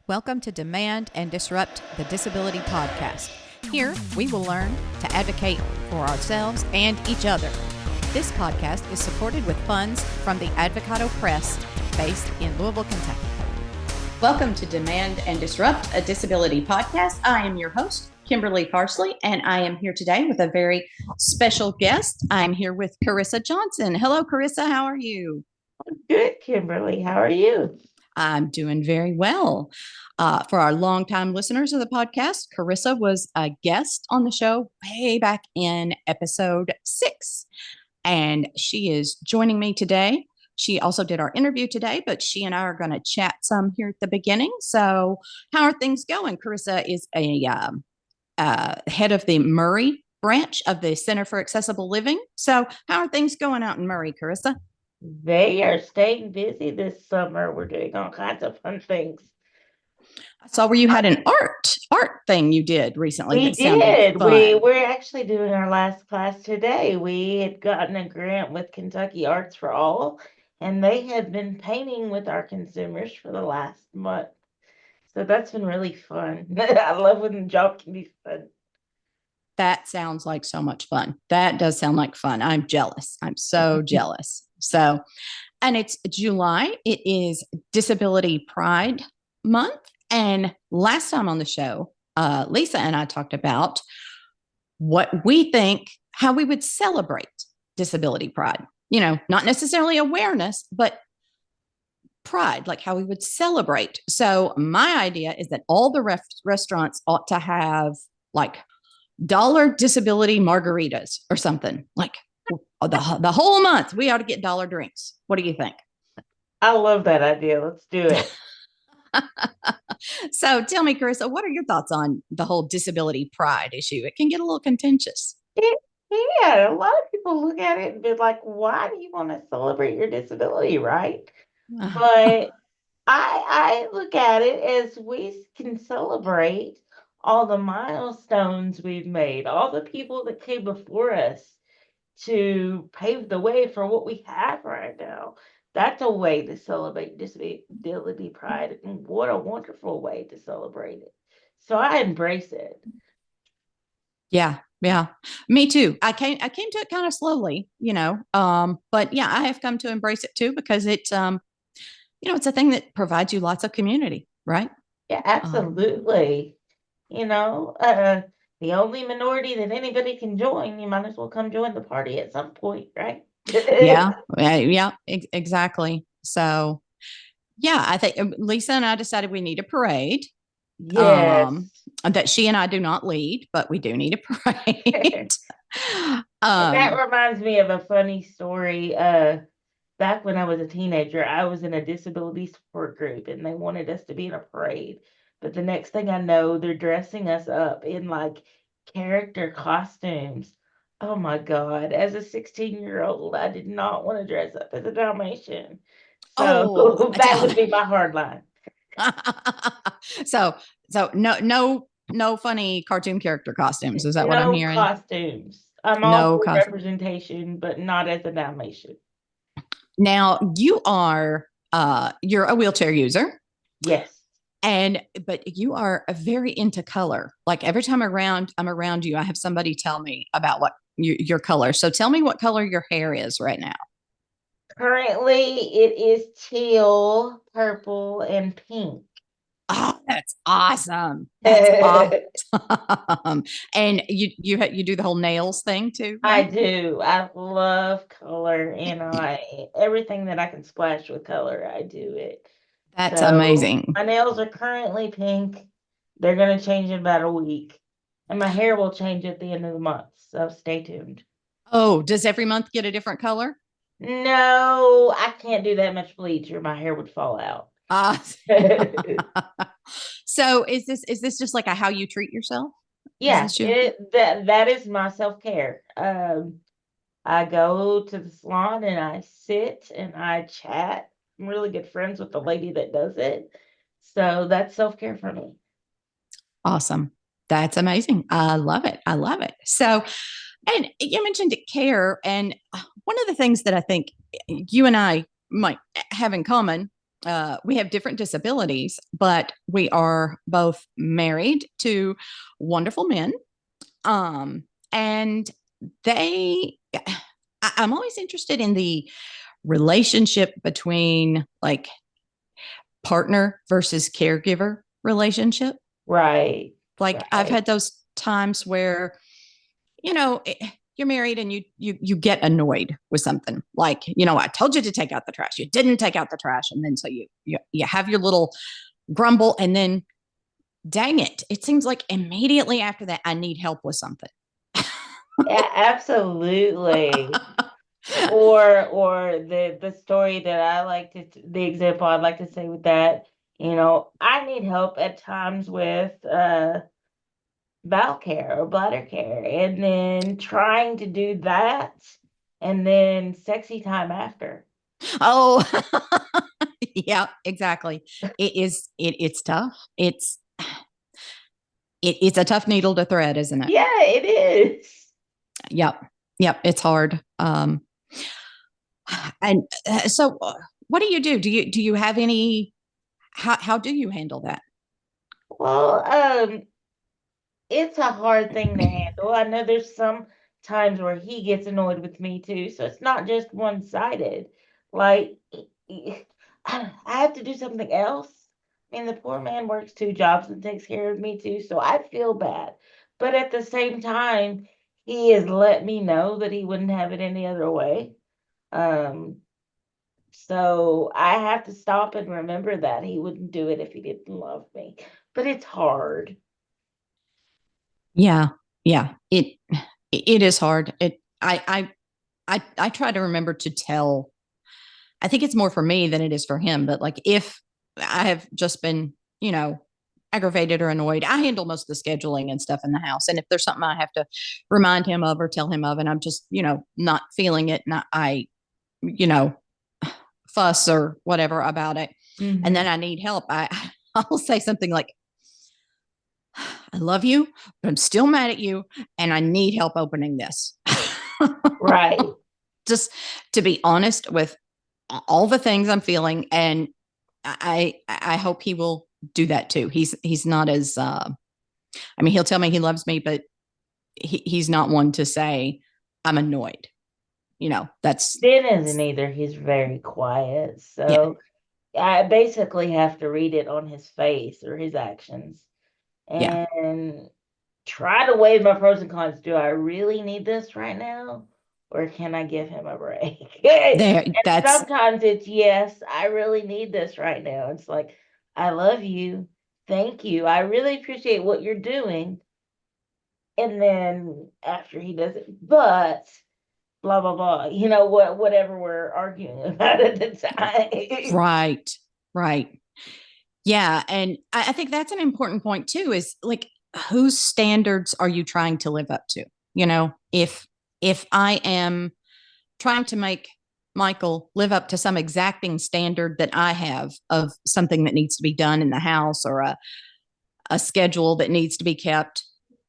Welcome to Demand and Disrupt the Disability Podcast. Here, we will learn to advocate for ourselves and each other. This podcast is supported with funds from the Advocado Press, based in Louisville, Kentucky. Welcome to Demand and Disrupt a Disability Podcast. I am your host, Kimberly Parsley, and I am here today with a very special guest. I'm here with Carissa Johnson. Hello, Carissa. How are you? Good, Kimberly. How are you? I'm doing very well. For our longtime listeners of the podcast, Carissa was a guest on the show way back in episode 6, and she is joining me today. She also did our interview today, but she and I are going to chat some here at the beginning. So, how are things going? Carissa is a head of the Murray branch of the Center for Accessible Living. So, how are things going out in Murray, Carissa? They are staying busy this summer. We're doing all kinds of fun things. I saw where you had an art thing you did recently. We That sounded did. fun. We're actually doing our last class today. We had gotten a grant with Kentucky Arts for All, and they had been painting with our consumers for the last month. So that's been really fun. I love when the job can be fun. That sounds like so much fun. That does sound like fun. I'm jealous. I'm so jealous. So, and it's July. It is Disability Pride Month. And last time on the show, Lisa and I talked about what we think, how we would celebrate disability pride. You know, not necessarily awareness, but pride, like how we would celebrate. So my idea is that all the restaurants ought to have like dollar disability margaritas or something, like the whole month we ought to get dollar drinks. What do you think? I love that idea. Let's do it. So tell me, Carissa, what are your thoughts on the whole disability pride issue? It can get a little contentious. Yeah, a lot of people look at it and be like, why do you want to celebrate your disability, right? But I look at it as we can celebrate all the milestones we've made, all the people that came before us to pave the way for what we have right now. That's a way to celebrate disability pride, and what a wonderful way to celebrate it. So I embrace it. Yeah, yeah, me too. I came to it kind of slowly, but yeah, I have come to embrace it too because it's it's a thing that provides you lots of community, right? Yeah, absolutely. You know, the only minority that anybody can join, you might as well come join the party at some point, right? Yeah, yeah, exactly. So, yeah, I think Lisa and I decided we need a parade. Yes. That she and I do not lead, but we do need a parade. That reminds me of a funny story. Back when I was a teenager, I was in a disability support group and they wanted us to be in a parade. But the next thing I know, they're dressing us up in like character costumes. Oh my God. As a 16-year-old, I did not want to dress up as a Dalmatian. So that would be my hard line. so no funny cartoon character costumes. Is that what I'm hearing? No costumes. I'm all for representation, but not as a Dalmatian. Now you're a wheelchair user. Yes. But you are very into color. Like every time I'm around you, I have somebody tell me about what your color. So tell me what color your hair is right now. Currently, it is teal, purple, and pink. Oh, that's awesome. That's awesome. And you do the whole nails thing too, right? I do. I love color, and everything that I can splash with color, I do it. That's amazing. My nails are currently pink. They're going to change in about a week. And my hair will change at the end of the month. So stay tuned. Oh, does every month get a different color? No, I can't do that much bleach or my hair would fall out. So is this just like a how you treat yourself? Yeah, that is my self-care. I go to the salon and I sit and I chat. I'm really good friends with the lady that does it. So that's self-care for me. Awesome. That's amazing. I love it. I love it. So, and you mentioned care. And one of the things that I think you and I might have in common we have different disabilities, but we are both married to wonderful men. And I'm always interested in the relationship between like partner versus caregiver relationship. Right. Like I've Right. had those times where, you know, you're married and you get annoyed with something. Like, I told you to take out the trash. You didn't take out the trash. And then so you have your little grumble, and then dang it. It seems like immediately after that I need help with something. Yeah, absolutely. Or the story that I like to the example I'd like to say with that, I need help at times with bowel care or bladder care, and then trying to do that, and then sexy time after. Oh, yeah, exactly. It's tough. It's a tough needle to thread, isn't it? Yeah, it is. Yep. Yep. It's hard. And so what do you do? Do you have any, how do you handle that? Well, it's a hard thing to handle. I know there's some times where he gets annoyed with me too, so it's not just one-sided. Like, I have to do something else. I mean, the poor man works two jobs and takes care of me too, so I feel bad. But at the same time, he has let me know that he wouldn't have it any other way. Um, so I have to stop and remember that he wouldn't do it if he didn't love me. But it's hard. Yeah. Yeah. It is hard. I try to remember to tell. I think it's more for me than it is for him. But like if I have just been, aggravated or annoyed, I handle most of the scheduling and stuff in the house. And if there's something I have to remind him of or tell him of, and I'm just, not feeling it, and you know, fuss or whatever about it, and then Hmm. I need help, I'll say something like, I love you, but I'm still mad at you, and I need help opening this. Right. Just to be honest with all the things I'm feeling, and I hope he will do that too. He's not as I mean, he'll tell me he loves me, but he's not one to say I'm annoyed. That's Ben isn't either. He's very quiet. yeah, So I basically have to read it on his face or his actions yeah. and try to weigh my pros and cons. Do I really need this right now? Or can I give him a break? There, And that's sometimes it's yes, I really need this right now. It's like, I love you. Thank you. I really appreciate what you're doing. And then after he does it, but blah blah blah. Whatever we're arguing about at the time. right, right. Yeah, and I think that's an important point too. Is like whose standards are you trying to live up to? If I am trying to make Michael live up to some exacting standard that I have of something that needs to be done in the house, or a schedule that needs to be kept,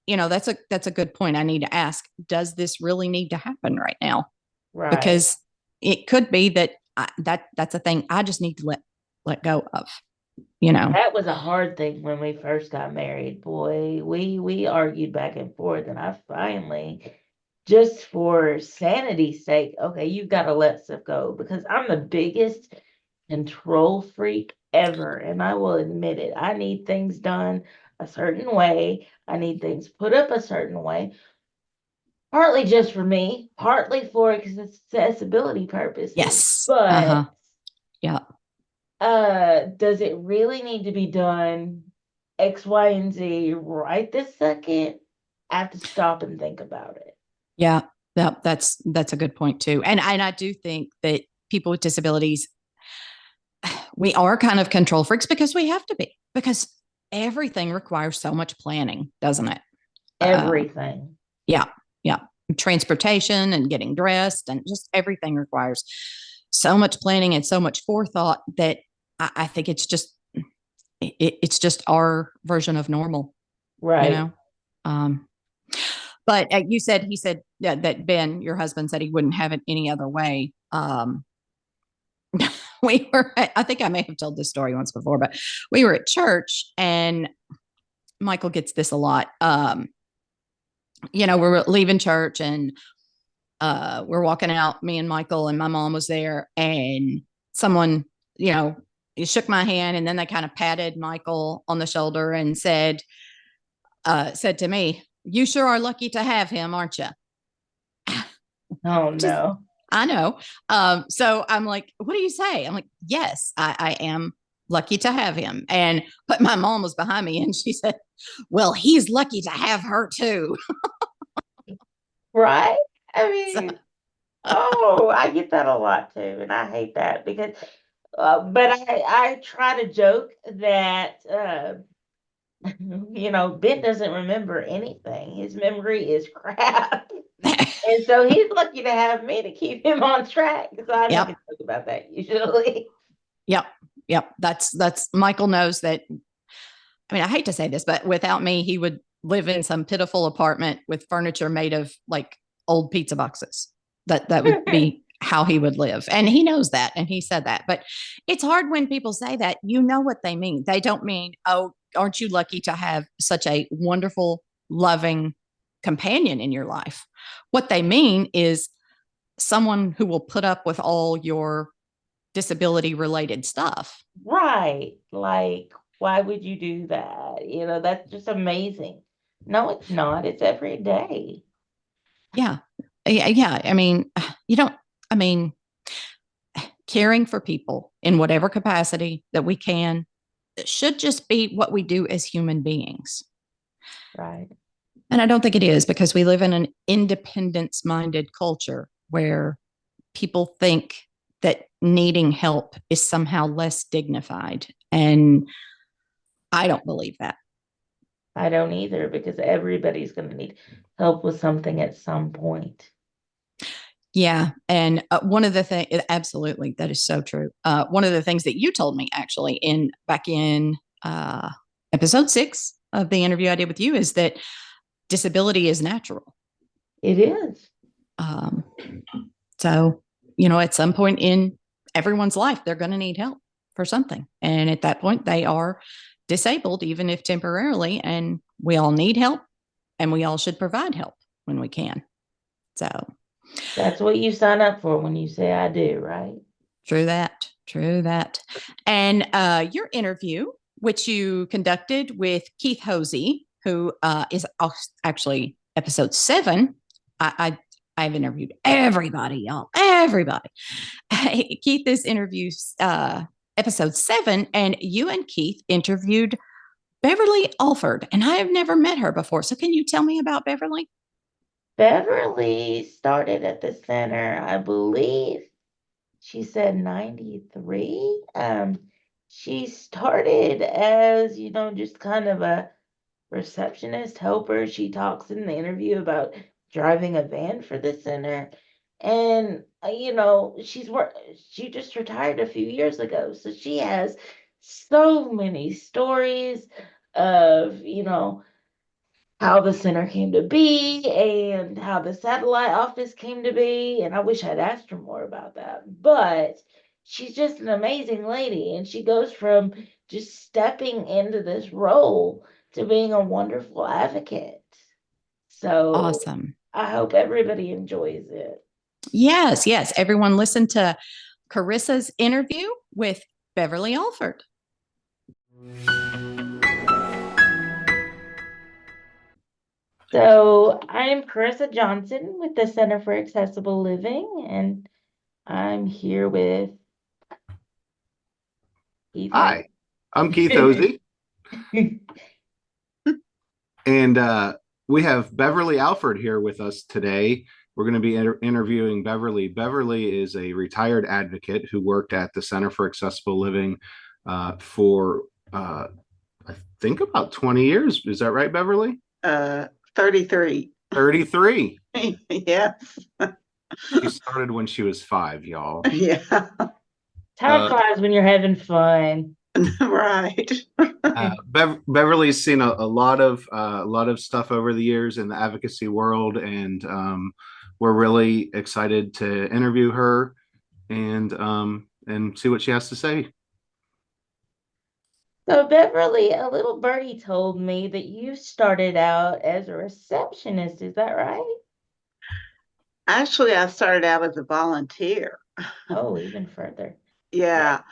that's a good point. I need to ask, does this really need to happen right now? Right. Because it could be that that's a thing I just need to let go of, you know. That was a hard thing when we first got married. Boy, we argued back and forth, and I finally, just for sanity's sake, okay, you've got to let stuff go because I'm the biggest control freak ever, and I will admit it. I need things done a certain way. I need things put up a certain way, partly just for me, partly for accessibility purposes. Yes. But Uh-huh. Yeah. does it really need to be done X, Y, and Z right this second? I have to stop and think about it. Yeah. Yeah. That's a good point too. And I do think that people with disabilities, we are kind of control freaks because we have to be, because everything requires so much planning, doesn't it? Uh, Everything. yeah. Yeah. Transportation and getting dressed and just everything requires so much planning and so much forethought that I think it's just our version of normal, you Right. know? Um, but he said that Ben, your husband, said he wouldn't have it any other way. we were, I think I may have told this story once before, but we were at church and Michael gets this a lot. We're leaving church and we're walking out, me and Michael, and my mom was there, and someone, he shook my hand, and then they kind of patted Michael on the shoulder and said to me, "You sure are lucky to have him, aren't you?" Oh Just, no. I know. So I'm like, "What do you say?" I'm like, "Yes, I am lucky to have him." But my mom was behind me, and she said, "Well, he's lucky to have her too." Right? I So, mean, oh, I get that a lot too, and I hate that because, but I try to joke that, Ben doesn't remember anything. His memory is crap. And so he's lucky to have me to keep him on track. So I make a yep, joke about that usually. yep, yep. That's Michael knows that. I mean, I hate to say this, but without me, he would live in some pitiful apartment with furniture made of like old pizza boxes. That would be how he would live. And he knows that. And he said that. But it's hard when people say that. You know what they mean. They don't mean, "Oh, aren't you lucky to have such a wonderful, loving companion in your life?" What they mean is someone who will put up with all your disability related stuff. Right. Like, why would you do that? That's just amazing. No, it's not. It's every day. Yeah. Yeah. Yeah. I mean, you don't, I mean, caring for people in whatever capacity that we can should just be what we do as human beings. Right. And I don't think it is, because we live in an independence minded culture where people think that needing help is somehow less dignified. And I don't believe that. I don't either because everybody's going to need help with something at some point. Yeah. And one of the things, absolutely, that is so true. One of the things that you told me actually back in episode 6 of the interview I did with you is that disability is natural. It is. Um, so, at some point in everyone's life, they're going to need help for something. And at that point, they are disabled, even if temporarily. And we all need help, and we all should provide help when we can. So, That's what you sign up for when you say I do, right? true that. True that. And your interview, which you conducted with Keith Hosey, who is actually episode 7. I've interviewed everybody, y'all, everybody. Keith is interview episode 7, and you and Keith interviewed Beverly Alford, and I have never met her before. So can you tell me about Beverly? Beverly started at the center, I believe she said 93. She started as, just kind of a receptionist helper. She talks in the interview about driving a van for the center. And she just retired a few years ago. So she has so many stories of, how the center came to be and how the satellite office came to be. And I wish I'd asked her more about that. But she's just an amazing lady. And she goes from just stepping into this role to being a wonderful advocate. So Awesome. I hope everybody enjoys it. Yes, yes. Everyone listen to Carissa's interview with Beverly Alford. So I'm Carissa Johnson with the Center for Accessible Living, and I'm here with Ethan. Hi, I'm Keith Hosey, and we have Beverly Alford here with us today. We're going to be interviewing Beverly. Beverly is a retired advocate who worked at the Center for Accessible Living for, I think, about 20 years. Is that right, Beverly? 33. 33. Yes. She started when she was 5, y'all. Yeah. Time flies when you're having fun. Right. Beverly's seen a lot of stuff over the years in the advocacy world, and we're really excited to interview her. And and see what she has to say. So, Beverly, a little birdie told me that you started out as a receptionist. Is that right? Actually, I started out as a volunteer. Oh, even further. Yeah.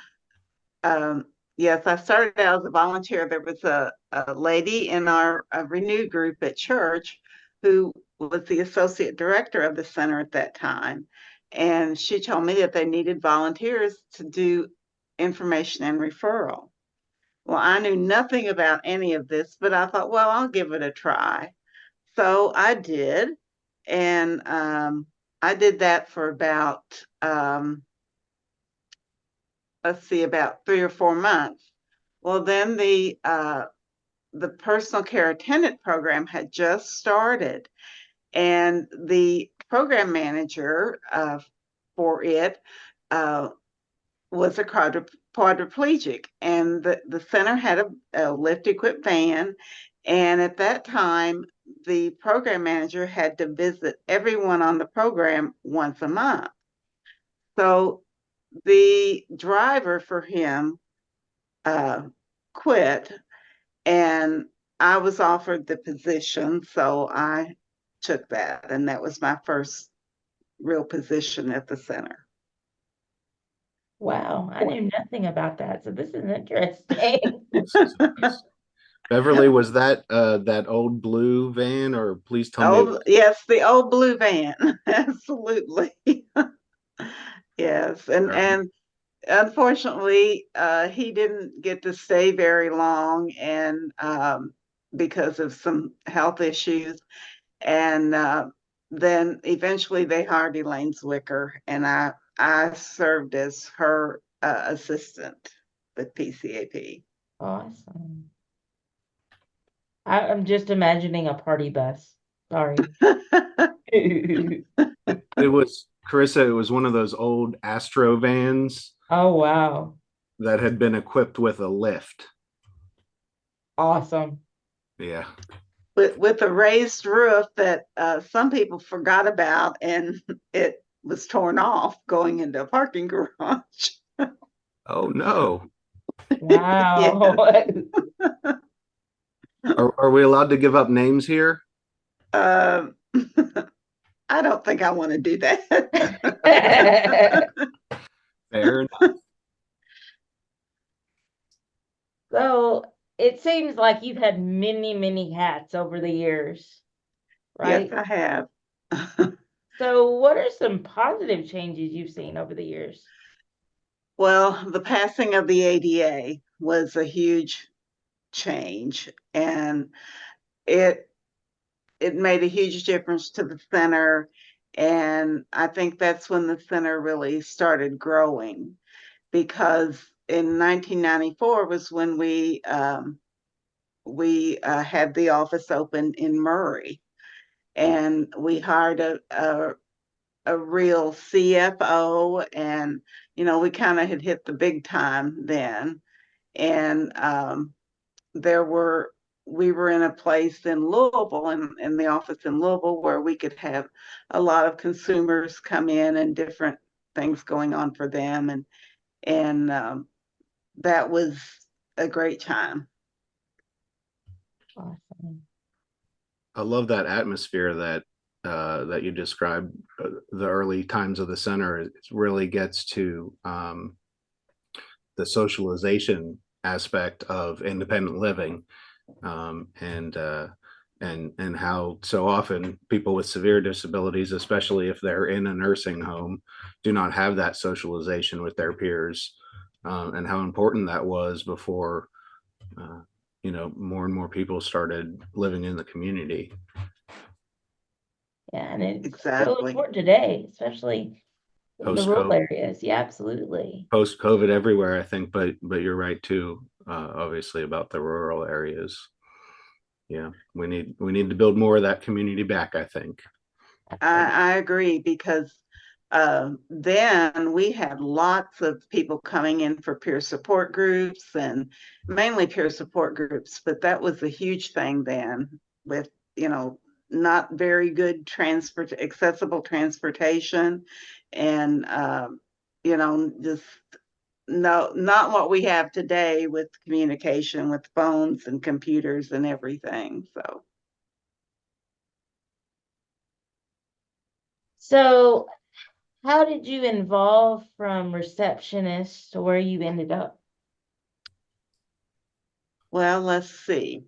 Yes, I started out as a volunteer. There was a lady in our Renew group at church who was the associate director of the center at that time. And she told me that they needed volunteers to do information and referral. Well, I knew nothing about any of this, but I thought, well, I'll give it a try. So I did. And I did that for about, let's see, about 3 or 4 months. Well, then the personal care attendant program had just started, and the program manager for it uh, was a quadriplegic, and the center had a lift equipped van. And at that time, the program manager had to visit everyone on the program once a month. So the driver for him quit, and I was offered the position, so I took that, and that was my first real position at the center. Wow, I knew nothing about that. So this is interesting. Beverly, was that that old blue van, or please tell me? Oh, yes, the old blue van. Absolutely. Yes, and unfortunately, he didn't get to stay very long, and because of some health issues. And then eventually they hired Elaine Zwicker, and I served as her assistant with PCAP. Awesome. I'm just imagining a party bus. Sorry. It was Carissa. It was one of those old Astro vans Oh, wow. that had been equipped with a lift. Awesome. Yeah. With a raised roof that some people forgot about, and it was torn off going into a parking garage. Oh no. Yeah. Wow. Are we allowed to give up names here? Um, I don't think I want to do that. Fair enough. So it seems like you've had many, many hats over the years, Yes, right? I have. So what are some positive changes you've seen over the years? Well, the passing of the ADA was a huge change, and it it made a huge difference to the center. And I think that's when the center really started growing, because in 1994 was when we had the office open in Murray, and we hired a real CFO, and we kind of had hit the big time then. And there were we were in a place in Louisville, in the office in Louisville, where we could have a lot of consumers come in and different things going on for them, and that was a great time. Awesome. I love that atmosphere that you described. The early times of the center, it really gets to the socialization aspect of independent living, and how so often people with severe disabilities, especially if they're in a nursing home, do not have that socialization with their peers, and how important that was before more and more people started living in the community. Yeah, and it's still Exactly. important today, especially in the rural Post-COVID, areas. Yeah, absolutely. post-COVID everywhere, I think, but you're right too, obviously about the rural areas. Yeah, we need to build more of that community back, I think. I agree, because then we had lots of people coming in for peer support groups, and mainly peer support groups, but that was a huge thing then, with not very good accessible transportation, and just no, not what we have today with communication with phones and computers and everything. So, how did you evolve from receptionist to where you ended up? Well, let's see.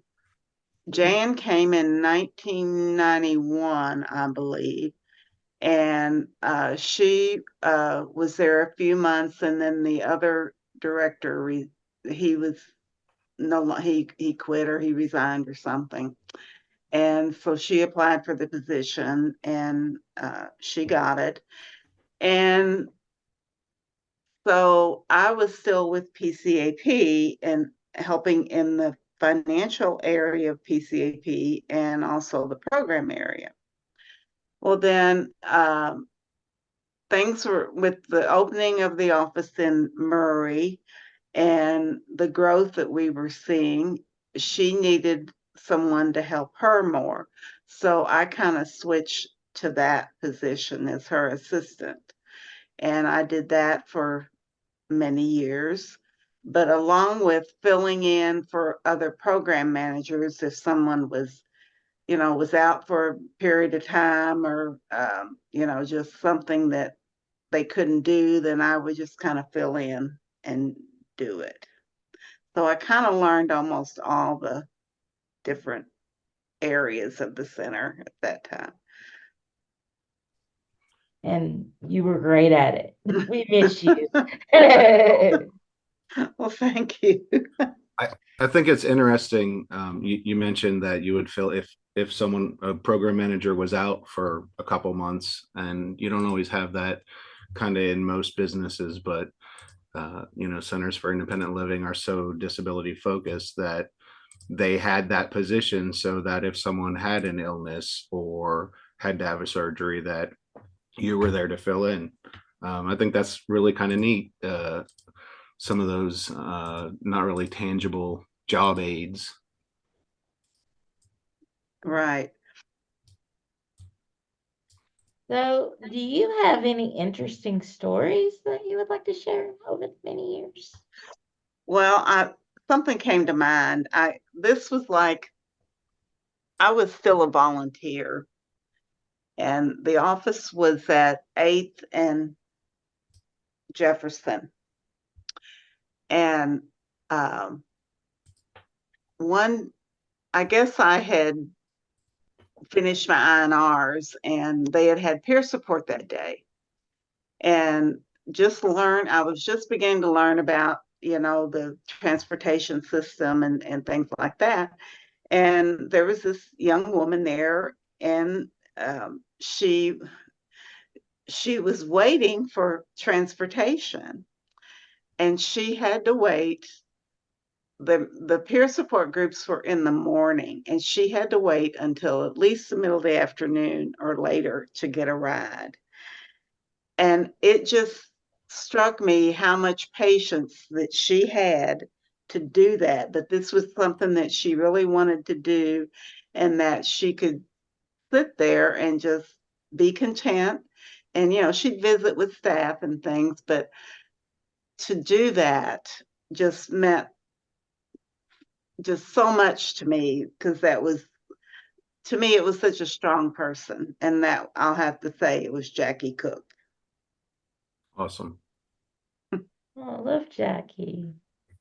Jan came in 1991, I believe, and she was there a few months, and then the other director, he was he quit or he resigned or something, and so she applied for the position, and she got it, and so I was still with PCAP and helping in the financial area of PCAP and also the program area. Well, then things were with the opening of the office in Murray and the growth that we were seeing, she needed someone to help her more. So I kind of switched to that position as her assistant. And I did that for many years. But along with filling in for other program managers, if someone was, was out for a period of time or, just something that they couldn't do, then I would just kind of fill in and do it. So I kind of learned almost all the different areas of the center at that time. And you were great at it. We miss you. Well, thank you. I think it's interesting. You mentioned that you would fill if someone a program manager was out for a couple months, and you don't always have that kind of in most businesses, but centers for independent living are so disability focused that they had that position so that if someone had an illness or had to have a surgery, that you were there to fill in. I think that's really kind of neat. Some of those not really tangible job aids. Right. So, do you have any interesting stories that you would like to share over the many years? Well, something came to mind. This was like I was still a volunteer, and the office was at 8th and Jefferson. And I guess I had finished my INRs, and they had peer support that day. And I was just beginning to learn about, the transportation system and things like that. And there was this young woman there, and she was waiting for transportation, and she had to wait. The peer support groups were in the morning, and she had to wait until at least the middle of the afternoon or later to get a ride. And it just struck me how much patience that she had to do that this was something that she really wanted to do, and that she could sit there and just be content. And, she'd visit with staff and things, but to do that just meant just so much to me, because to me, it was such a strong person. And that I'll have to say it was Jackie Cook. Awesome. Oh, I love Jackie.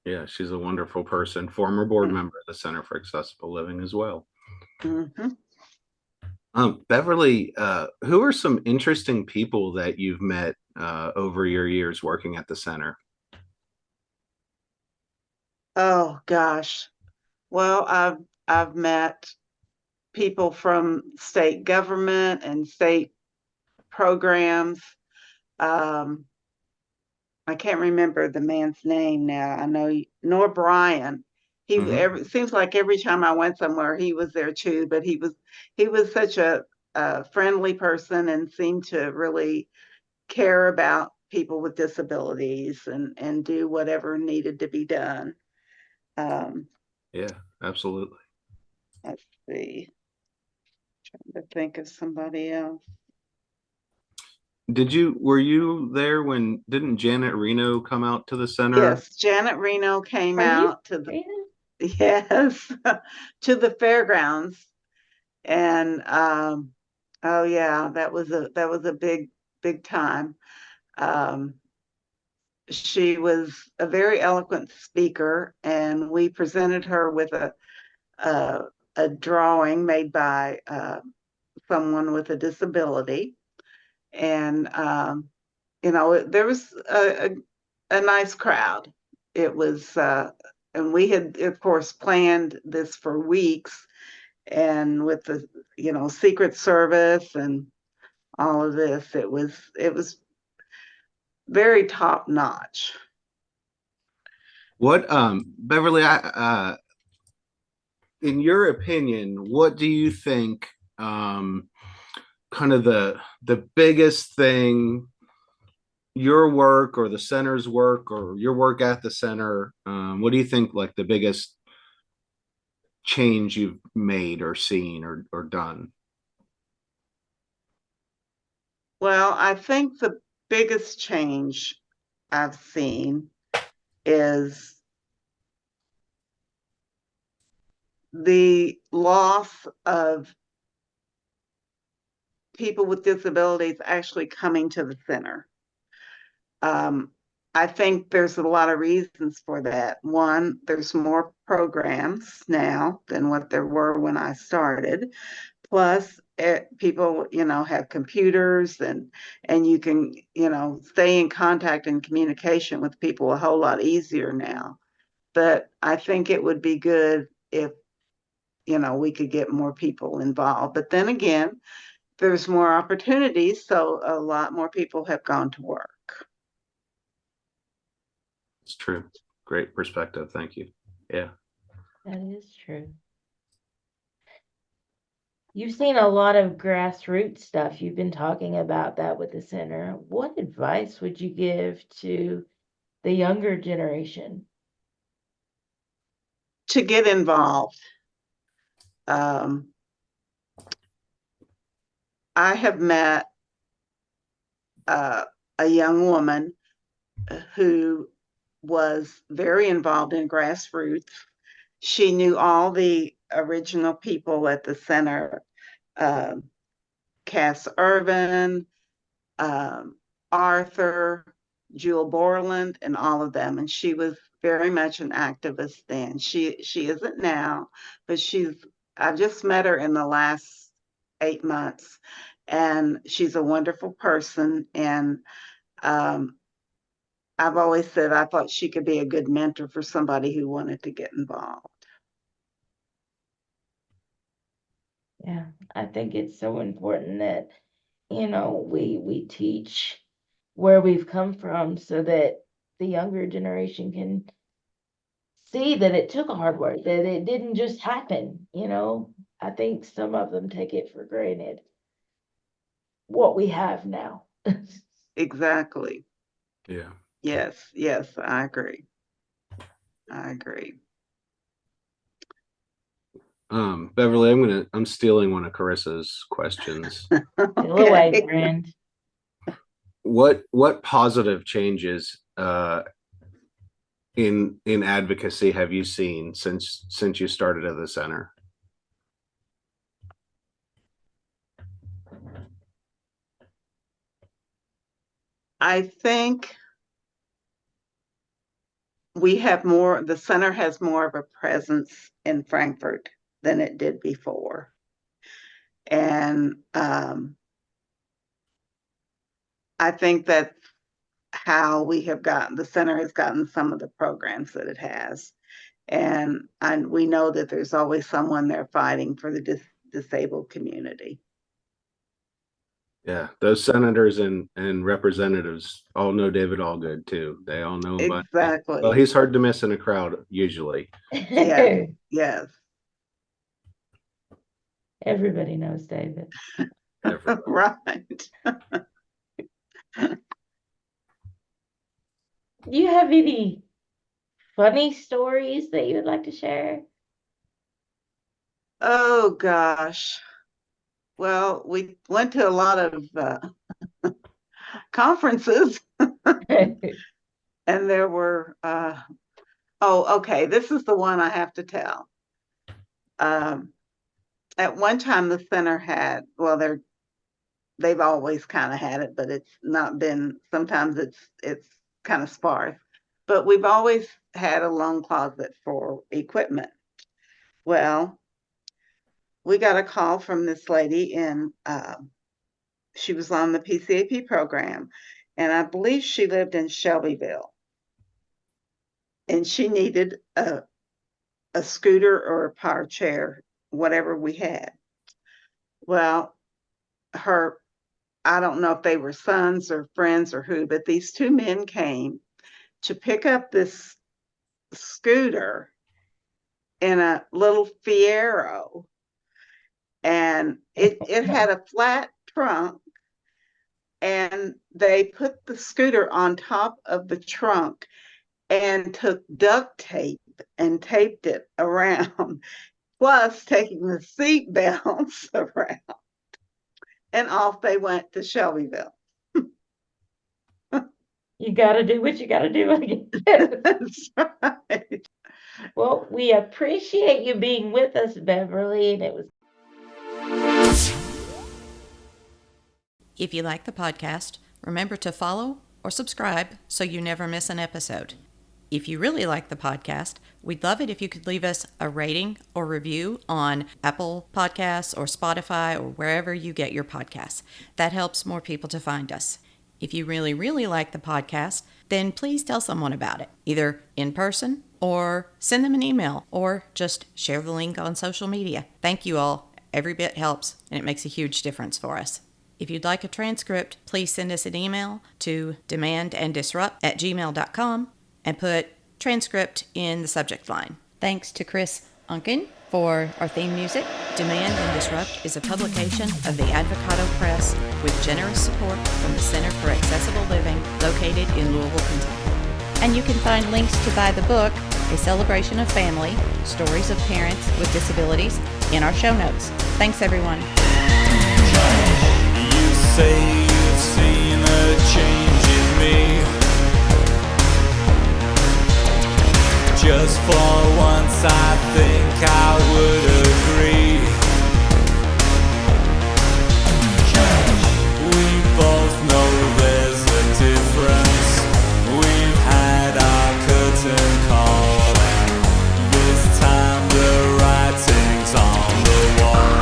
Yeah, she's a wonderful person. Former board member of the Center for Accessible Living as well. Mm-hmm. Beverly, who are some interesting people that you've met over your years working at the center? Oh gosh. Well, I've met people from state government and state programs. Um, I can't remember the man's name now. I know nor Brian. Seems like every time I went somewhere, he was there too. But he was such a friendly person and seemed to really care about people with disabilities and do whatever needed to be done. Yeah, absolutely. Let's see. Trying to think of somebody else. were you there when, didn't Janet Reno come out to the center? Yes, Janet Reno came Are you out to the, Rena? yes, to the fairgrounds. And oh yeah, that was a big time. Um, she was a very eloquent speaker, and we presented her with a, a drawing made by someone with a disability. And you know, there was a nice crowd. It was, and we had, of course, planned this for weeks, and with the, you know, Secret Service and all of this, it was very top notch. What, Beverly, in your opinion, what do you think, kind of the biggest thing your work or the center's work or your work at the center, what do you think like the biggest change you've made or seen or done? Well, I think the biggest change I've seen is the loss of people with disabilities actually coming to the center. Um, I think there's a lot of reasons for that. One, there's more programs now than what there were when I started. Plus, people, you know, have computers, and you can, you know, stay in contact and communication with people a whole lot easier now. But I think it would be good if, you know, we could get more people involved. But then again, there's more opportunities, so a lot more people have gone to work. It's true. Great perspective. Thank you. Yeah. That is true. You've seen a lot of grassroots stuff. You've been talking about that with the center. What advice would you give to the younger generation? To get involved. Um, I have met a young woman who was very involved in grassroots. She knew all the original people at the center, uh, Cass Irvin, um, Arthur, Jewel Borland, and all of them. And she was very much an activist then. She isn't now, but I've just met her in the last 8 months, and she's a wonderful person. And um, I've always said I thought she could be a good mentor for somebody who wanted to get involved. Yeah, I think it's so important that, you know, we teach where we've come from so that the younger generation can see that it took hard work, that it didn't just happen, you know. I think some of them take it for granted what we have now. Exactly. Yeah. Yes, yes, I agree. I agree. Beverly, I'm stealing one of Carissa's questions. Feel away, Okay. friend. What positive changes in advocacy have you seen since you started at the center? I think the center has more of a presence in Frankfurt than it did before. And I think that's how the center has gotten some of the programs that it has. And we know that there's always someone there fighting for the disabled community. Yeah, those senators and representatives all know David Allgood too. They all know him by name. Well, Exactly. he's hard to miss in a crowd usually. Yes, yes. Everybody knows David. Right. Do you have any funny stories that you would like to share? Oh gosh. Well, we went to a lot of conferences. And there were, okay, this is the one I have to tell. At one time, the center had, well, they've always kind of had it, but it's not been, sometimes it's kind of sparse. But we've always had a loan closet for equipment. Well, we got a call from this lady, and she was on the PCAP program, and I believe she lived in Shelbyville. And she needed a scooter or a power chair, whatever we had. Well, I don't know if they were sons or friends or who, but these two men came to pick up this scooter in a little Fiero, and it had a flat trunk, and they put the scooter on top of the trunk and took duct tape and taped it around, plus taking the seat belts around, and off they went to Shelbyville. You got to do what you got to do. That's right. Well, we appreciate you being with us, Beverly, and it was. If you like the podcast, remember to follow or subscribe so you never miss an episode. If you really like the podcast, we'd love it if you could leave us a rating or review on Apple Podcasts or Spotify or wherever you get your podcasts. That helps more people to find us. If you really, really like the podcast, then please tell someone about it, either in person or send them an email or just share the link on social media. Thank you all. Every bit helps, and it makes a huge difference for us. If you'd like a transcript, please send us an email to demandanddisrupt@gmail.com and put transcript in the subject line. Thanks to Chris Unkin for our theme music. Demand and Disrupt is a publication of the Advocado Press with generous support from the Center for Accessible Living located in Louisville, Kentucky. And you can find links to buy the book, A Celebration of Family, Stories of Parents with Disabilities, in our show notes. Thanks, everyone. You say you've seen a change in me. Just for once I think I would agree. We both know there's a difference. We've had our curtain call, and this time the writing's on the wall.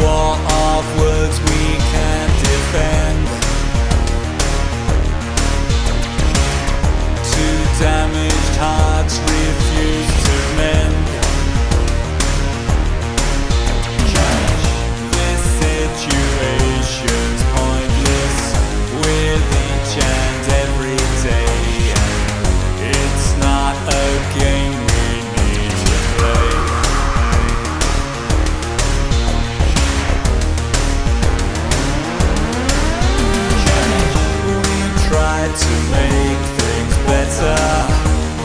War of words we can't defend. Two damaged hearts refuse to mend. This situation's pointless with each and every day. It's not a game we need to play. Tried to make things better,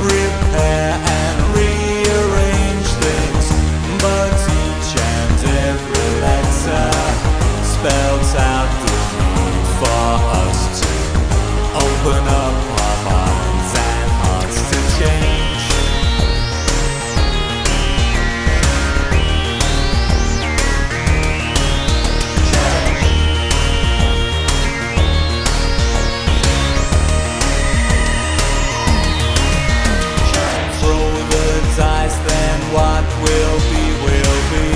repair and rearrange things, but each and every letter spells out the need for us to open up our minds and hearts to change. Then what will be, will be.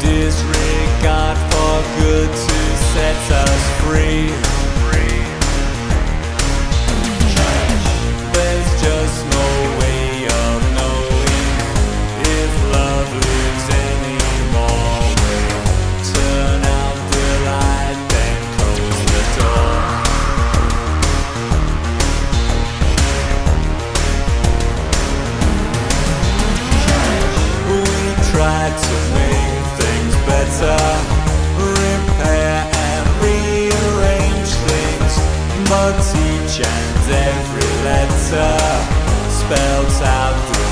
Disregard for good to set us free. There's just no way of knowing if love lives anymore. We'll turn out the light, then close the door. Tried to make things better, words, each and every letter spells out the